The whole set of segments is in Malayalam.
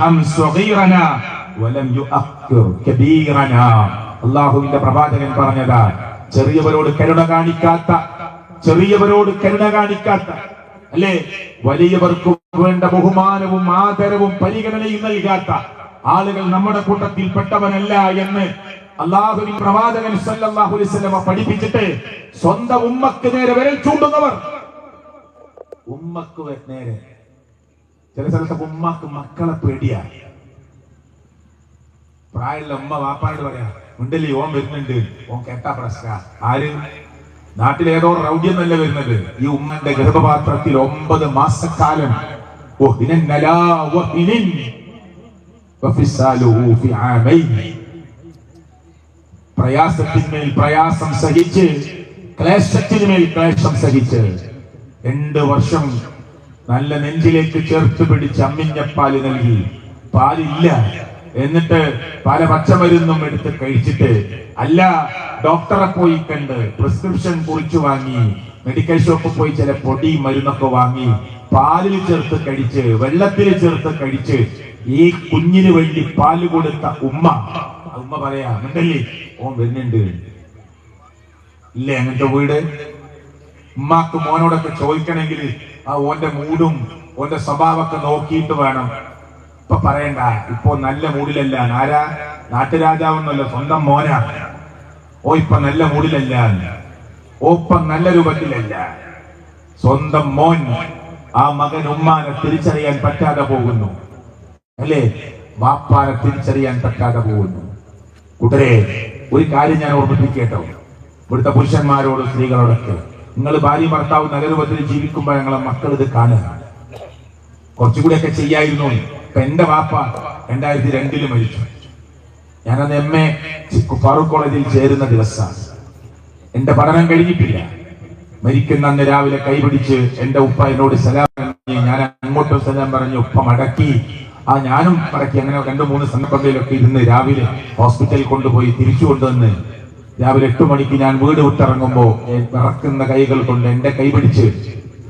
ഇർഹം സ്വഗീറനാ വലം യുഅഖിർ കബീറനാ. അല്ലാഹുവിന്റെ പ്രവാചകൻ പറഞ്ഞതാ, ചെറിയവരോട് കരുണ കാണിക്കാത്ത അല്ലേ, വലിയവർക്ക് വേണ്ട ബഹുമാനവും ആദരവും പരിഗണനയും നൽകാത്ത ആളുകൾ നമ്മുടെ കൂട്ടത്തിൽ പെട്ടവനല്ല എന്ന് അല്ലാഹുവിന്റെ പ്രവാചകൻ സല്ലല്ലാഹു അലൈഹി വസല്ലം പഠിപ്പിച്ചിട്ട് സ്വന്തം ഉമ്മക്ക് നേരെ വിരൽ ചൂണ്ടുന്നവർ, ഉമ്മക്ക് നേരെ. ചില സ്ഥലത്ത് ഉമ്മക്ക് മക്കളെ പേടിയാ. പ്രായമുള്ള ഉമ്മ വാപ്പാനോട് പറയാ, ഉണ്ടല്ലേ ഓൻ വരുന്നുണ്ട്, ഓൻ കേട്ടാ പ്രശ്ന. ആര്? നാട്ടിലേതോ റൗഡ്യെന്നല്ല വരുന്നത്. ഈ ഉമ്മന്റെ ഗർഭപാത്രത്തിൽ 9 മാസക്കാലം പ്രയാസത്തിന്മേൽ പ്രയാസം സഹിച്ച്, ക്ലേശത്തിന്മേൽ ക്ലേശം സഹിച്ച് 2 വർഷം നല്ല നെഞ്ചിലേക്ക് ചേർത്ത് പിടിച്ച് അമ്മിഞ്ഞപ്പാല് നൽകി. പാലില്ല, എന്നിട്ട് പല പച്ചമരുന്നും എടുത്ത് കഴിച്ചിട്ട്, അല്ല ഡോക്ടറെ പോയി കണ്ട് പ്രിസ്ക്രിപ്ഷൻ കുറിച്ചു വാങ്ങി, മെഡിക്കൽ ഷോപ്പിൽ പോയി ചില പൊടി മരുന്നൊക്കെ വാങ്ങി പാലിൽ ചേർത്ത് കഴിച്ച്, വെള്ളത്തിൽ ചേർത്ത് കഴിച്ച് ഈ കുഞ്ഞിന് വേണ്ടി പാല് കൊടുത്ത ഉമ്മ പറയാ, ഉണ്ടല്ലേ ഓൻ വരുന്നുണ്ട്. ഇല്ലേ അങ്ങനത്തെ വീട്? ഉമ്മാക്ക് മോനോടൊക്കെ ചോദിക്കണമെങ്കിൽ ആ ഓന്റെ മൂടും ഓന്റെ സ്വഭാവമൊക്കെ നോക്കിയിട്ട് വേണം. ഇപ്പൊ പറയണ്ട, ഇപ്പൊ നല്ല മൂഡിലല്ല. ആരാ? നാട്ടുരാജാവെന്നല്ല, സ്വന്തം മോനാ. ഓ ഇപ്പൊ നല്ല മൂഡിലല്ല, ഓ ഇപ്പൊ നല്ല രൂപത്തിലല്ല. സ്വന്തം മോൻ, ആ മകൻ ഉമ്മാനെ തിരിച്ചറിയാൻ പറ്റാതെ പോകുന്നു, അല്ലേ? വാപ്പാനെ തിരിച്ചറിയാൻ പറ്റാതെ പോകുന്നു. കൂട്ടരെ, ഒരു കാര്യം ഞാൻ ഓർമ്മിപ്പിക്കേട്ടോ, ഇവിടുത്തെ പുരുഷന്മാരോട് സ്ത്രീകളോടൊക്കെ, നിങ്ങൾ ഭാര്യ ഭർത്താവ് നല്ല രൂപത്തിൽ ജീവിക്കുമ്പോൾ ഞങ്ങളെ മക്കൾ ഇത് കാണുക. കുറച്ചുകൂടിയൊക്കെ ചെയ്യായിരുന്നു. ഇപ്പൊ എന്റെ വാപ്പ 2002 മരിച്ചു. ഞാനത് MA ഫാറൂഖ് കോളേജിൽ ചേരുന്ന ദിവസമാണ്. എന്റെ പഠനം കഴിഞ്ഞിട്ടില്ല. മരിക്കുന്ന അന്ന് രാവിലെ കൈപിടിച്ച് എന്റെ ഉപ്പ എന്നോട് സലാം പറഞ്ഞു. ഞാൻ അങ്ങോട്ടും സലാം പറഞ്ഞു. ഉപ്പ മടക്കി, ഞാനും മടക്കി. അങ്ങനെ 2-3 സന്ദർഭങ്ങളിലൊക്കെ ഇരുന്ന് രാവിലെ ഹോസ്പിറ്റലിൽ കൊണ്ടുപോയി തിരിച്ചു കൊണ്ടുവന്ന് രാവിലെ 8 മണിക്ക് ഞാൻ വീട് വിട്ടിറങ്ങുമ്പോ വിറക്കുന്ന കൈകൾ കൊണ്ട് എന്റെ കൈ പിടിച്ച്,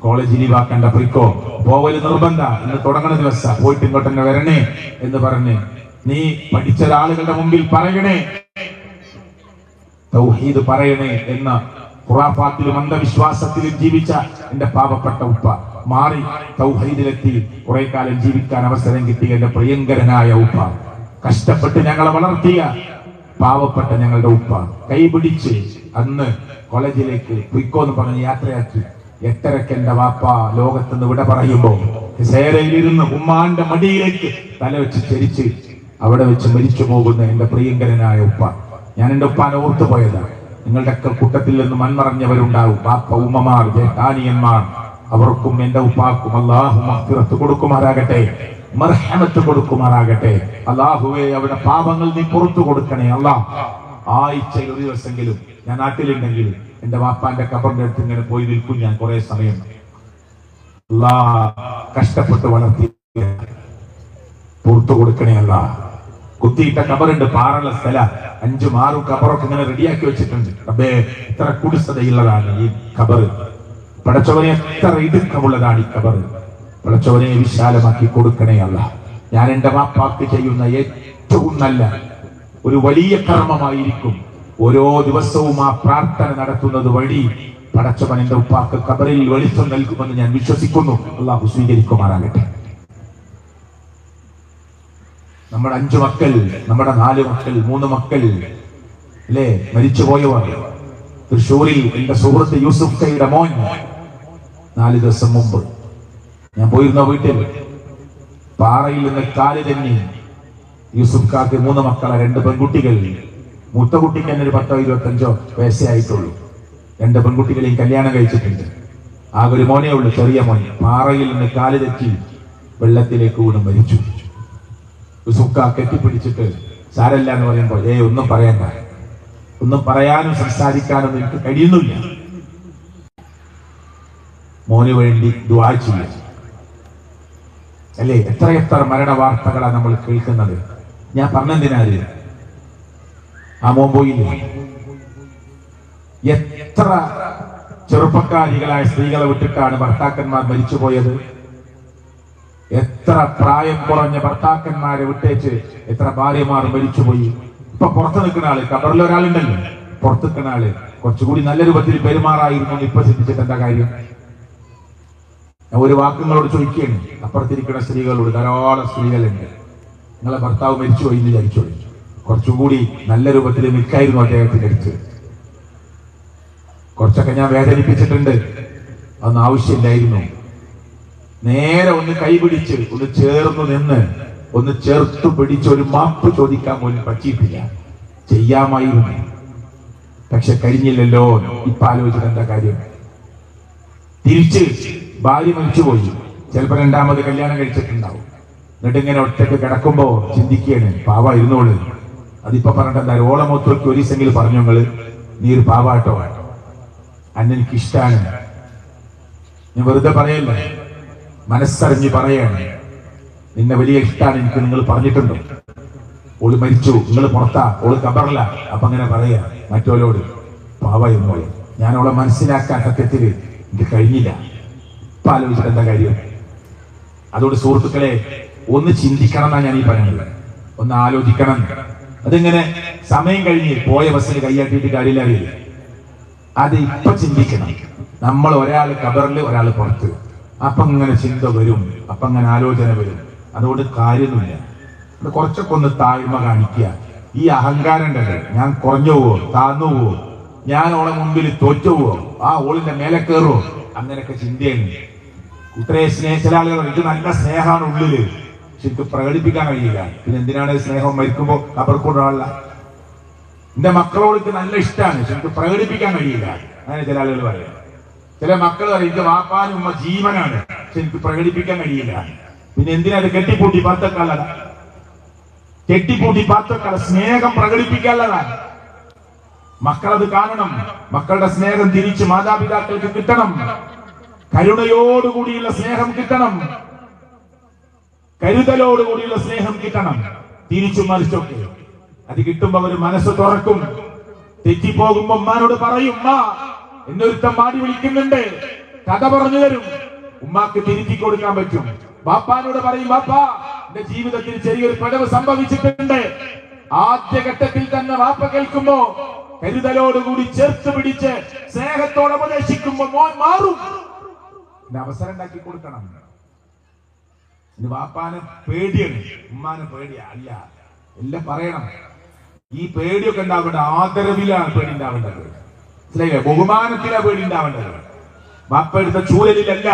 കോളേജ് ലീവാക്കണ്ട, പൊയ്ക്കോ, പോവല് നിർബന്ധ, ഇന്ന് തുടങ്ങുന്ന ദിവസം, പോയിട്ട് ഇങ്ങോട്ട് തന്നെ വരണേ എന്ന് പറഞ്ഞ്, നീ പഠിച്ച ആളുകളുടെ മുമ്പിൽ പറയണേ, തൗഹീദ് പറയണേ എന്ന ഖുറാഫാത്തിലും അന്ധവിശ്വാസത്തിലും ജീവിച്ച എന്റെ പാവപ്പെട്ട ഉപ്പ മാറി തൗഹീദിലെത്തി കുറെ കാലം ജീവിക്കാൻ അവസരം കിട്ടിയ എന്റെ പ്രിയങ്കരനായ ഉപ്പ, കഷ്ടപ്പെട്ട് ഞങ്ങളെ വളർത്തിയ പാവപ്പെട്ട ഞങ്ങളുടെ ഉപ്പ കൈപിടിച്ച് അന്ന് കോളേജിലേക്ക് പൊയ്ക്കോന്ന് പറഞ്ഞ് യാത്രയാക്കി. 8:30 എന്റെ വാപ്പ ലോകത്തുനിന്ന് വിട പറയുമ്പോ സേരയിലിരുന്ന് ഉമ്മാന്റെ മടിയിലേക്ക് തല വെച്ച് ചരിച്ച് അവിടെ വെച്ച് മരിച്ചു പോകുന്ന എന്റെ പ്രിയങ്കരനായ ഉപ്പ. ഞാൻ എന്റെ ഉപ്പാനെ ഓർത്തുപോയതാണ്. നിങ്ങളുടെ ഒക്കെ കൂട്ടത്തിൽ നിന്ന് മൺമറഞ്ഞവരുണ്ടാവും, ബാപ്പ, ഉമ്മമാർ, ജേഷ്ഠാനിയന്മാർ. അവർക്കും എന്റെ ഉപ്പാക്കും അല്ലാഹു മഗ്ഫിറത്ത് കൊടുക്കുമാറാകട്ടെ, മർഹമത്ത് കൊടുക്കുമാറാകട്ടെ. അല്ലാഹുവേ, അവരുടെ പാപങ്ങൾ നീ പുറത്തു കൊടുക്കണേ അല്ലാഹ്. ആഴ്ചയിൽ ഒരു ദിവസമെങ്കിലും ഞാൻ നാട്ടിലുണ്ടെങ്കിൽ എന്റെ വാപ്പാന്റെ ഖബറിന്റെ അടുത്ത് ഇങ്ങനെ പോയി നിൽക്കും ഞാൻ കുറെ സമയം. അല്ലാഹ് കഷ്ടപ്പെട്ട് വളർത്തി പുറത്തു കൊടുക്കണേ അല്ലാഹ്. കുത്തിയിട്ട ഖബറുണ്ട്, പാറുള്ള സ്ഥല, 5-6 ഖബറൊക്കെ ഇങ്ങനെ റെഡിയാക്കി വെച്ചിട്ടുണ്ട്. റബ്ബേ, എത്ര കുടിസതയുള്ളതാണ് ഈ ഖബർ. പടച്ചവനെ, എത്ര ഇടുക്കമുള്ളതാണ് ഈ ഖബർ. പടച്ചവനെ വിശാലമാക്കി കൊടുക്കണേ അല്ലാഹ്. ഞാൻ എന്റെ വാപ്പാക്ക് ചെയ്യുന്ന ഏറ്റവും നല്ല ഒരു വലിയ കർമ്മമായിരിക്കും ഓരോ ദിവസവും ആ പ്രാർത്ഥന നടത്തുന്നത് വഴി പടച്ചവൻ എന്റെ ഉപ്പാക്ക് ഖബറിൽ വെളിച്ചം നൽകുമെന്ന് ഞാൻ വിശ്വസിക്കുന്നു. അല്ലാഹു സ്വീകരിക്കുമാറാകട്ടെ. നമ്മുടെ 5 മക്കൾ, നമ്മുടെ 4 മക്കൾ, 3 മക്കൾ അല്ലേ മരിച്ചുപോയവർ. തൃശ്ശൂരിൽ എന്റെ സുഹൃത്ത് യൂസുഫ് കൈയുടെ മോൻ 4 ദിവസം മുമ്പ് ഞാൻ പോയിരുന്ന വീട്ടിൽ പാറയിൽ നിന്ന് കാല് തന്നെ. യൂസുഫ് കാക്ക് 3 മക്കളെ, 2 പെൺകുട്ടികൾ. മൂത്ത കുട്ടിക്ക് തന്നെ ഒരു 10-25 വയസ്സേ ആയിട്ടുള്ളൂ. 2 പെൺകുട്ടികളെയും കല്യാണം കഴിച്ചിട്ടുണ്ട്. ആകെ ഒരു മോനേ ഉള്ളൂ, ചെറിയ മോൻ. പാറയിൽ നിന്ന് കാല് തെറ്റി വെള്ളത്തിലേക്ക് വീണ് മരിച്ചു. യൂസുഫ് കാ കെട്ടിപ്പിടിച്ചിട്ട് സാരല്ല എന്ന് പറയുമ്പോൾ, ഒന്നും പറയണ്ട, ഒന്നും പറയാനും സംസാരിക്കാനും എനിക്ക് കഴിയുന്നില്ല, മോന് വേണ്ടി ദുആ ചെയ്യാം. അല്ലേ, എത്രയെത്ര മരണ വാർത്തകളാണ് നമ്മൾ കേൾക്കുന്നത്. ഞാൻ പറഞ്ഞെന്തിനാല് ആ മോൻ പോയില്ലേ? എത്ര ചെറുപ്പക്കാരികളായ സ്ത്രീകളെ വിട്ടിട്ടാണ് ഭർത്താക്കന്മാർ മരിച്ചുപോയത്. എത്ര പ്രായം കുറഞ്ഞ ഭർത്താക്കന്മാരെ വിട്ടേച്ച് എത്ര ഭാര്യമാർ മരിച്ചുപോയി. ഇപ്പൊ പുറത്ത് നിൽക്കുന്ന ആള്, ഖബറിൽ ഒരാളുണ്ടല്ലോ, പുറത്ത് നിൽക്കുന്ന ആള് കുറച്ചുകൂടി നല്ല രൂപത്തിൽ പെരുമാറായിരുന്നു. ഇപ്പൊ ചിന്തിച്ചിട്ട് എന്താ കാര്യം? ഒരു വാക്കുകളോട് ചോദിക്കുകയാണ്, അപ്പുറത്തിരിക്കുന്ന സ്ത്രീകളോട്, ധാരാളം സ്ത്രീകളുണ്ട്, നിങ്ങളെ ഭർത്താവ് മരിച്ചുപോയി എന്ന് വിചാരിച്ചോളൂ, കുറച്ചുകൂടി നല്ല രൂപത്തിൽ നിൽക്കായിരുന്നു അദ്ദേഹത്തിന്റെ അടുത്ത്. കുറച്ചൊക്കെ ഞാൻ വേദനിപ്പിച്ചിട്ടുണ്ട്, അതൊന്നും ആവശ്യമില്ലായിരുന്നു. നേരെ ഒന്ന് കൈപിടിച്ച് ഒന്ന് ചേർന്ന് നിന്ന് ഒന്ന് ചേർത്ത് പിടിച്ച് ഒരു മാപ്പ് ചോദിക്കാൻ പോലും പറ്റിയിട്ടില്ല. ചെയ്യാമായിരുന്നു, പക്ഷെ കഴിഞ്ഞില്ലല്ലോ. ഇപ്പൊ ആലോചിച്ചിട്ട് എന്താ കാര്യം? തിരിച്ച് ഭാര്യ മരിച്ചുപോയി, ചിലപ്പോ രണ്ടാമത് കല്യാണം കഴിച്ചിട്ടുണ്ടാവും. എന്നിട്ട് ഇങ്ങനെ ഒറ്റക്ക് കിടക്കുമ്പോ ചിന്തിക്കുകയാണ്, പാവ ഇരുന്നോള്. അതിപ്പോ പറഞ്ഞിട്ട് എന്താ, ഓളമൊത്തൊക്കെ ഒരു ദിവസമെങ്കിലും പറഞ്ഞു, നിങ്ങള് നീ ഒരു പാവാട്ടോ, അന്ന് എനിക്ക് ഇഷ്ടാണ്. ഞാൻ വെറുതെ പറയല്ല, മനസ്സറിഞ്ഞ് പറയാണ്, നിന്നെ വലിയ ഇഷ്ടാണ് എനിക്ക്. നിങ്ങൾ പറഞ്ഞിട്ടുണ്ടോ? ഓള് മരിച്ചു, നിങ്ങൾ പുറത്താ, ഓള് ഖബറില. അപ്പൊ അങ്ങനെ പറയാ മറ്റോലോട്, പാവ ഇരുന്നോള്. ഞാൻ അവളെ മനസ്സിലാക്കാൻ സത്യത്തില് എനിക്ക് കഴിഞ്ഞില്ല. ഇപ്പൊ ആലോചിച്ചിട്ട് എന്താ കാര്യം? അതുകൊണ്ട് സുഹൃത്തുക്കളെ, ഒന്ന് ചിന്തിക്കണം എന്നാണ് ഞാൻ ഈ പറയുന്നത്, ഒന്ന് ആലോചിക്കണം. അതിങ്ങനെ സമയം കഴിഞ്ഞ് പോയ ബസ്സിന് കൈയാട്ടിയിട്ട് കാര്യമില്ല, അറിയില്ല. അത് ഇപ്പൊ ചിന്തിക്കണം. നമ്മൾ ഒരാൾ ഖബറിൽ, ഒരാൾ പുറത്ത്. അപ്പൊ ഇങ്ങനെ ചിന്ത വരും, അപ്പൊ ഇങ്ങനെ ആലോചന വരും. അതുകൊണ്ട് കാര്യമൊന്നുമില്ല. കുറച്ചൊക്കെ ഒന്ന് താഴ്മ കാണിക്കുക. ഈ അഹങ്കാരം ഉണ്ടല്ലോ, ഞാൻ കുറഞ്ഞു പോവോ, താന്നു പോവോ, ഞാൻ ഓളെ മുമ്പിൽ തോറ്റു പോവോ, ആ ഓളിന്റെ മേലെ കയറുവോ, അങ്ങനെയൊക്കെ ചിന്തയാണ്. കൂട്ടരെ ചില ആളുകൾ ഇത് നല്ല സ്നേഹമാണ് ഉള്ളില്, ശരിക്കും പ്രകടിപ്പിക്കാൻ കഴിയില്ല. പിന്നെ എന്തിനാണ് സ്നേഹം? മരിക്കുമ്പോ ഖബർക്കൊരാളല്ല. എന്റെ മക്കളോട് നല്ല ഇഷ്ടമാണ്, ശരിക്കും പ്രകടിപ്പിക്കാൻ കഴിയില്ല. അങ്ങനെ ചില ആളുകൾ പറയാം. ചില മക്കൾ പറയും, ഇത് വാപ്പാനും ഉമ്മ ജീവനാണ്, ശരിക്കും പ്രകടിപ്പിക്കാൻ കഴിയില്ല. പിന്നെ എന്തിനാണ് കെട്ടിപ്പൂട്ടി പാത്തക്കാലത? കെട്ടിപ്പൂട്ടി പാത്തക്കാല സ്നേഹം പ്രകടിപ്പിക്കാനുള്ളതാണ്. മക്കളത് കാണണം. മക്കളുടെ സ്നേഹം തിരിച്ച് മാതാപിതാക്കൾക്ക് കിട്ടണം. കരുണയോടുകൂടിയുള്ള സ്നേഹം കിട്ടണം, കരുതലോടുകൂടിയുള്ള സ്നേഹം കിട്ടണം. തിരിച്ചു മറിച്ചൊക്കെ അത് കിട്ടുമ്പോ അവർ മനസ്സ് തുറക്കും. തെറ്റിപ്പോകുമ്പോ ഉമ്മാനോട് പറയും, ഉമ്മ എന്നൊരുത്തം മാടി വിളിക്കുന്നുണ്ട്, കഥ പറഞ്ഞു തരും. ഉമ്മാക്ക് തിരുത്തി കൊടുക്കാൻ പറ്റും. ബാപ്പാനോട് പറയും, ബാപ്പാ എന്റെ ജീവിതത്തിൽ ചെറിയൊരു പിഴവ് സംഭവിച്ചിട്ടുണ്ട്. ആദ്യഘട്ടത്തിൽ തന്നെ വാപ്പ കേൾക്കുമ്പോ കരുതലോടുകൂടി ചേർത്ത് പിടിച്ച് സ്നേഹത്തോടെ ഉപദേശിക്കുമ്പോ മോൻ മാറും. അവസരം ഉണ്ടാക്കി കൊടുക്കണം. വാപ്പാന് പേടിയാണ്, ഉമ്മാന് പേടിയാ അല്ല, എല്ലാം പറയണം. ഈ പേടിയൊക്കെ ഉണ്ടാവേണ്ടത് ആദരവിലാണ് പേടി ഉണ്ടാവേണ്ടത്, മനസ്സിലായില്ലേ? ബഹുമാനത്തിലാണ് പേടി ഉണ്ടാവേണ്ടത്. വാപ്പ എടുത്ത ചൂരലിലല്ല,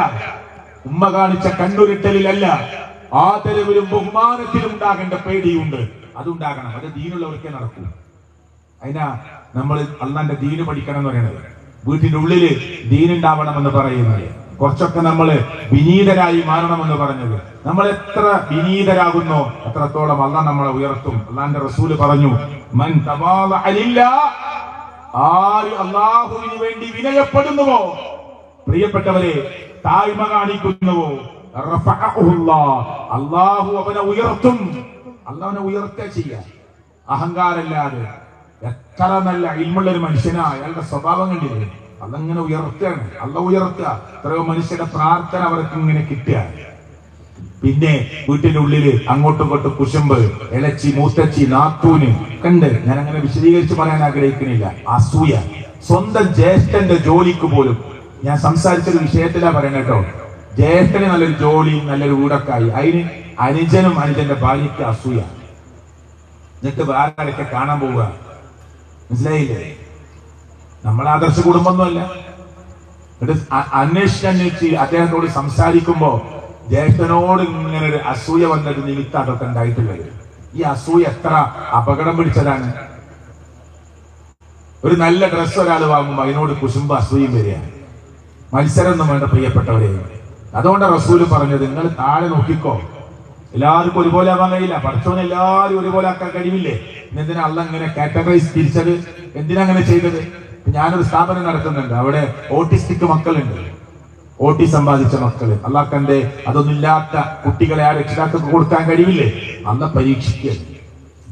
ഉമ്മ കാണിച്ച കണ്ണുരുട്ടലിലല്ല, ആദരവിലും ബഹുമാനത്തിലും ഉണ്ടാകേണ്ട പേടിയുണ്ട്. അതുണ്ടാകണം. അത് ദീനുള്ളവർക്കേ നടക്കൂ. അതിനാ നമ്മൾ അള്ളാന്റെ ദീന് പഠിക്കണം എന്ന് പറയുന്നത്. വീട്ടിന്റെ ഉള്ളില് ദീനുണ്ടാവണമെന്ന് പറയുന്നത്. കുറച്ചൊക്കെ നമ്മൾ വിനീതരായി മാറണമെന്ന് പറഞ്ഞത്. നമ്മൾ എത്ര വിനീതരാകുന്നോ അത്രത്തോളം അള്ളാഹ് നമ്മളെ ഉയർത്തും. അള്ളാന്റെ റസൂല് പറഞ്ഞു, മൻ തവാളഅ ലില്ലാഹ്, ആര് അല്ലാഹുവിന് വേണ്ടി വിനയപ്പെടുന്നുവോ, പ്രിയപ്പെട്ടവരെ താഴ്മ കാണിക്കുന്നുവോ, റഫഅഹുല്ലാഹ്, അല്ലാഹു അവനെ ഉയർത്തും. അള്ളാഹുവിനെ ഉയർത്തുക ചെയ്യാ, അഹങ്കാരമില്ലാതെ. എത്ര നല്ല ഇൽമുള്ള ഒരു മനുഷ്യനാ, അയാളുടെ സ്വഭാവം കണ്ടില്ലേ? അതങ്ങനെ ഉയർത്തുകയാണ്. അല്ല ഉയർത്തുക. എത്രയോ മനുഷ്യരുടെ പ്രാർത്ഥന അവർക്ക് ഇങ്ങനെ കിട്ടുക. പിന്നെ വീട്ടിന്റെ ഉള്ളില് അങ്ങോട്ടും ഇങ്ങോട്ടും കുശുമ്പ്, ഇളച്ചി, മൂത്തച്ചി, നാത്തൂന് കണ്ട് ഞാൻ അങ്ങനെ വിശദീകരിച്ച് പറയാൻ ആഗ്രഹിക്കുന്നില്ല. അസൂയ. സ്വന്തം ജ്യേഷ്ഠന്റെ ജോലിക്ക് പോലും, ഞാൻ സംസാരിച്ചൊരു വിഷയത്തിലാ പറയണ കേട്ടോ, ജ്യേഷ്ഠന് നല്ലൊരു ജോലിയും നല്ലൊരു വീടൊക്കെ ആയി, അതിന് അനുജനും അനുജന്റെ ഭാര്യയ്ക്ക് അസൂയ. എന്നിട്ട് വേറെ ആരൊക്കെ കാണാൻ പോവുക, മനസ്സിലായില്ലേ? നമ്മളെ ആദർശ കുടുംബമൊന്നുമല്ല. അന്വേഷിച്ച് അദ്ദേഹത്തോട് സംസാരിക്കുമ്പോ ജ്യേഷ്ഠനോട് ഇങ്ങനെ ഒരു അസൂയ വന്നൊരു നിമിത്തം അതൊക്കെ ഉണ്ടായിട്ടുള്ളത്. ഈ അസൂയ എത്ര അപകടം പിടിച്ചതാണ്. ഒരു നല്ല ഡ്രസ്സ് ഒരാൾ വാങ്ങുമ്പോ അതിനോട് കുശുമ്പ് അസൂയും വരികയാണ്. മത്സരം ഒന്നും വേണ്ട പ്രിയപ്പെട്ടവരെ. അതുകൊണ്ട് റസൂല് പറഞ്ഞത്, നിങ്ങൾ താഴെ നോക്കിക്കോ. എല്ലാവർക്കും ഒരുപോലെ ആവാൻ കഴിയില്ല. പഠിച്ചവനെ എല്ലാവരും ഒരുപോലെ ആക്കാൻ കഴിവില്ലേ? എന്തിനാ അള്ള ഇങ്ങനെ കാറ്റഗറൈസ് തിരിച്ചത്? എന്തിനാ അങ്ങനെ ചെയ്തത്? ഞാനൊരു സ്ഥാപനം നടത്തുന്നുണ്ട്, അവിടെ ഓട്ടിസ്റ്റിക് മക്കളുണ്ട്, ഓട്ടിസം ബാധിച്ച മക്കള്. അള്ളാഹ്ക്കന്റെ അതൊന്നുമില്ലാത്ത കുട്ടികളെ ആ രക്ഷിതാക്കൾക്ക് കൊടുക്കാൻ കഴിയില്ലേ? അല്ല പരീക്ഷിക്കുക.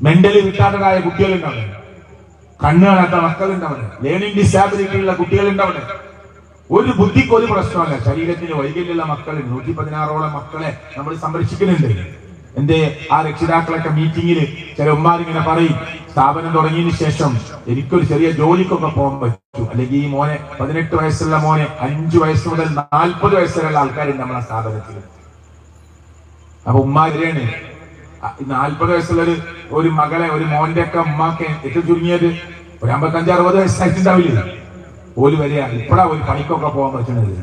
മെന്റലി റിട്ടാർഡഡ് ആയ കുട്ടികളുണ്ടവിടെ, കണ്ണ് കാണാത്ത മക്കളുണ്ടവിടെ, ലേണിംഗ് ഡിസാബിലിറ്റി ഉള്ള കുട്ടികളുണ്ടവിടെ. ഒരു ബുദ്ധിക്ക് ഒരു പ്രശ്നമല്ല. ശരീരത്തിന് വൈകല്യമുള്ള മക്കൾ 116ഓളം മക്കളെ നമ്മൾ സംരക്ഷിക്കുന്നുണ്ട്. എന്റെ ആ രക്ഷിതാക്കളൊക്കെ മീറ്റിങ്ങിൽ ചില ഉമ്മാരിങ്ങനെ പറയും, സ്ഥാപനം തുടങ്ങിയതിന് ശേഷം എനിക്കൊരു ചെറിയ ജോലിക്കൊക്കെ പോകാൻ പറ്റൂ, അല്ലെങ്കിൽ ഈ മോനെ 18 വയസ്സുള്ള മോനെ 5 വയസ്സ് മുതൽ 40 വയസ്സുള്ള ആൾക്കാരുണ്ട് നമ്മളെ സ്ഥാപനത്തിൽ. അപ്പൊ ഉമ്മാരാണ് 40 വയസ്സുള്ള ഒരു മകളെ, ഒരു മോന്റെ ഒക്കെ ഉമ്മാക്ക് ഏറ്റവും ചുരുങ്ങിയത് ഒരു 55-60 വയസ്സായിട്ടുണ്ടാവില്ലേ? ഓല് വരിക ഇപ്പഴാ ഒരു പണിക്കൊക്കെ പോകാൻ പറ്റുന്നത്.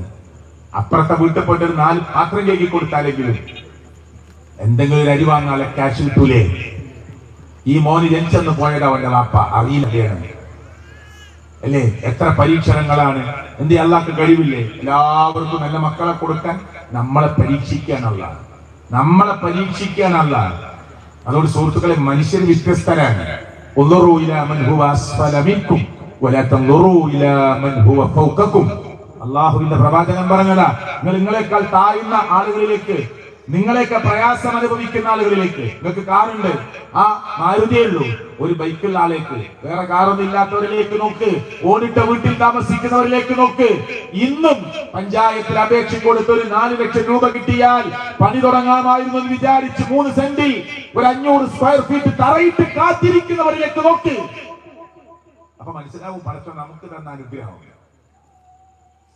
അപ്പുറത്തെ വീട്ടിൽ പോയിട്ട് ഒരു 4 പാത്രം കേക്കി കൊടുത്താലെങ്കിലും എന്തെങ്കിലും ഒരു അരി വാങ്ങാതെ ക്യാഷ് കിട്ടൂലേ? ഈ മോന് ജനിച്ചെന്ന് പോയത് അവന്റെ വാപ്പ അറിയില്ലാണ് അല്ലേ? എത്ര പരീക്ഷണങ്ങളാണ്. എന്ത് അള്ളാഹ്ക്ക് കഴിവില്ലേ എല്ലാവർക്കും നല്ല മക്കളെ കൊടുക്കാൻ? നമ്മളെ പരീക്ഷിക്കാനുള്ള, നമ്മളെ പരീക്ഷിക്കാനുള്ള. അതുകൊണ്ട് സുഹൃത്തുക്കളെ, മനുഷ്യർ വ്യത്യസ്തരാണ്. അള്ളാഹുവിന്റെ പ്രവാചകൻ പറഞ്ഞതാ, നിങ്ങളെക്കാൾ താഴ്ന്ന ആളുകളിലേക്ക്, നിങ്ങളെയൊക്കെ പ്രയാസം അനുഭവിക്കുന്ന ആളുകളിലേക്ക്. നിങ്ങൾക്ക് കാറുണ്ട്, ആ മാരുതിയേ ഉള്ളൂ, ഒരു ബൈക്കുള്ള ആളേക്ക്, വേറെ കാറൊന്നും ഇല്ലാത്തവരിലേക്ക് നോക്ക്, ഓടിട്ട വീട്ടിൽ താമസിക്കുന്നവരിലേക്ക് നോക്ക്. ഇന്നും പഞ്ചായത്തിൽ അപേക്ഷ കൊടുത്ത് ഒരു 4 ലക്ഷം രൂപ കിട്ടിയാൽ പണി തുടങ്ങാമായിരുന്നു എന്ന് വിചാരിച്ച് 3 സെന്റിൽ ഒരു 500 സ്ക്വയർ ഫീറ്റ് തറയിട്ട് കാത്തിരിക്കുന്നവരിലേക്ക് നോക്ക്. അപ്പൊ മനസ്സിലാവും പടച്ചോൻ നമുക്ക് തന്ന അനുഗ്രഹം.